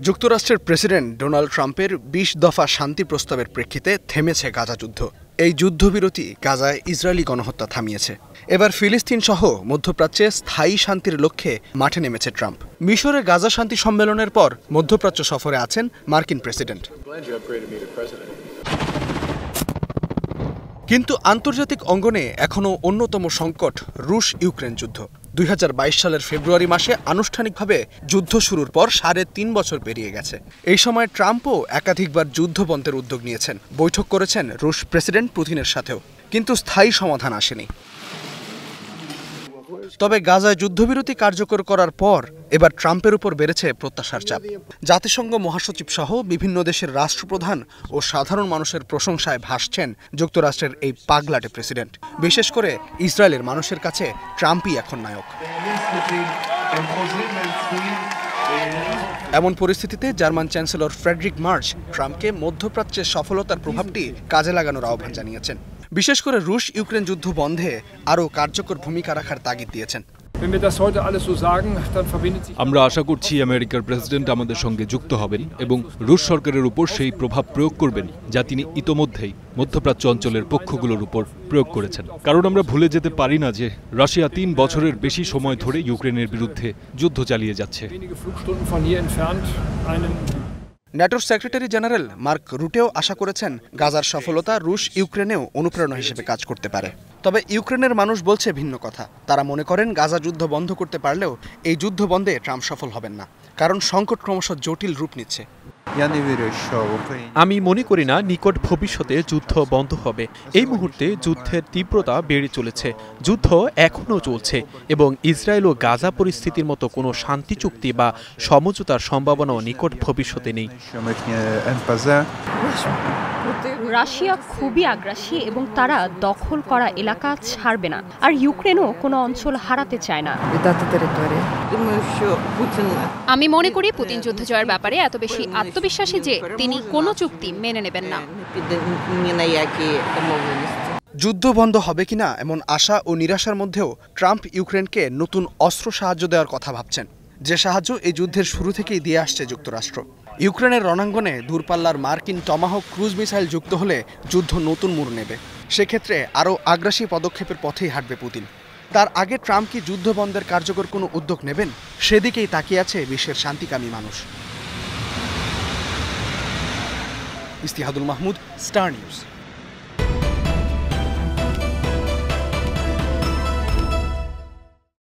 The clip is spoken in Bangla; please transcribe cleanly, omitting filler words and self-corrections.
যুক্তরাষ্ট্রের প্রেসিডেন্ট ডোনাল্ড ট্রাম্পের ২০ দফা শান্তি প্রস্তাবের প্রেক্ষিতে থেমেছে গাজা যুদ্ধ। এই যুদ্ধবিরতি গাজায় ইসরায়েলি গণহত্যা থামিয়েছে। এবার ফিলিস্তিন সহ মধ্যপ্রাচ্যে স্থায়ী শান্তির লক্ষ্যে মাঠে নেমেছে ট্রাম্প। মিশরে গাজা শান্তি সম্মেলনের পর মধ্যপ্রাচ্য সফরে আছেন মার্কিন প্রেসিডেন্ট। কিন্তু আন্তর্জাতিক অঙ্গনে এখনও অন্যতম সংকট রুশ ইউক্রেন যুদ্ধ। ২০২২ সালের ফেব্রুয়ারি মাসে আনুষ্ঠানিকভাবে যুদ্ধ শুরুর পর ৩.৫ বছর পেরিয়ে গেছে। এই সময় ট্রাম্পও একাধিকবার যুদ্ধ বন্ধের উদ্যোগ নিয়েছেন, বৈঠক করেছেন রুশ প্রেসিডেন্ট পুতিনের সাথেও, কিন্তু স্থায়ী সমাধান আসেনি। তবে গাজায় যুদ্ধবিরতি কার্যকর করার পর এবার ট্রাম্পের উপর বেড়েছে প্রত্যাশার চাপ। জাতিসংঘ মহাসচিব সহ বিভিন্ন দেশের রাষ্ট্রপ্রধান ও সাধারণ মানুষের প্রশংসায় ভাসছেন যুক্তরাষ্ট্রের এই পাগলাটে প্রেসিডেন্ট। বিশেষ করে ইসরায়েলের মানুষের কাছে ট্রাম্পই এখন নায়ক। এমন পরিস্থিতিতে জার্মান চ্যান্সেলর ফ্রেডরিক মার্চ ট্রাম্পকে মধ্যপ্রাচ্যের সফলতার প্রভাবটি কাজে লাগানোর আহ্বান জানিয়েছেন। বিশেষ করে রুশ ইউক্রেন যুদ্ধ বন্ধে আরও কার্যকর ভূমিকা রাখার তাগিদ দিয়েছেন। আমরা আশা করছি আমেরিকার প্রেসিডেন্ট আমাদের সঙ্গে যুক্ত হবেন এবং রুশ সরকারের উপর সেই প্রভাব প্রয়োগ করবেন যা তিনি ইতোমধ্যেই মধ্যপ্রাচ্য অঞ্চলের পক্ষগুলোর উপর প্রয়োগ করেছেন। কারণ আমরা ভুলে যেতে পারি না যে রাশিয়া ৩ বছরের বেশি সময় ধরে ইউক্রেনের বিরুদ্ধে যুদ্ধ চালিয়ে যাচ্ছে। ন্যাটোর সেক্রেটারি জেনারেল মার্ক রুটেও আশা করেছেন গাজার সফলতা রুশ ইউক্রেনেও অনুপ্রেরণা হিসেবে কাজ করতে পারে। তবে ইউক্রেনের মানুষ বলছে ভিন্ন কথা। তারা মনে করেন গাজা যুদ্ধ বন্ধ করতে পারলেও এই যুদ্ধ বন্ধে ট্রাম্প সফল হবেন না, কারণ সংকট ক্রমশ জটিল রূপ নিচ্ছে। আমি মনে করি না নিকট ভবিষ্যতে যুদ্ধ বন্ধ হবে। এই মুহূর্তে যুদ্ধের তীব্রতা বেড়ে চলেছে, যুদ্ধ এখনও চলছে এবং ইসরায়েল ও গাজা পরিস্থিতির মতো কোনো শান্তি চুক্তি বা সমঝোতার সম্ভাবনাও নিকট ভবিষ্যতে নেই। রাশিয়া খুবই আগ্রাসী এবং তারা দখল করা এলাকা ছাড়বে না, আর ইউক্রেনও কোনো অঞ্চল হারাতে চায় না। আমি মনে করি পুতিন যুদ্ধ জয়ের ব্যাপারে এত বেশি আত্মবিশ্বাসী যে তিনি কোনো চুক্তি মেনে নেবেন না। যুদ্ধ বন্ধ হবে কিনা এমন আশা ও নিরাশার মধ্যেও ট্রাম্প ইউক্রেনকে নতুন অস্ত্র সাহায্য দেওয়ার কথা ভাবছেন, যে সাহায্য এই যুদ্ধের শুরু থেকেই দিয়ে আসছে যুক্তরাষ্ট্র। ইউক্রেনের রণাঙ্গনে দূরপাল্লার মার্কিন টমাহক ক্রুজ মিসাইল যুক্ত হলে যুদ্ধ নতুন মোড় নেবে। সেক্ষেত্রে আরও আগ্রাসী পদক্ষেপের পথেই হাঁটবে পুতিন। তার আগে ট্রাম্প কি যুদ্ধ বন্ধের কার্যকর কোনো উদ্যোগ নেবেন, সেদিকেই তাকিয়ে আছে বিশ্বের শান্তিকামী মানুষ। ইস্তিহাদুল মাহমুদ, স্টার নিউজ।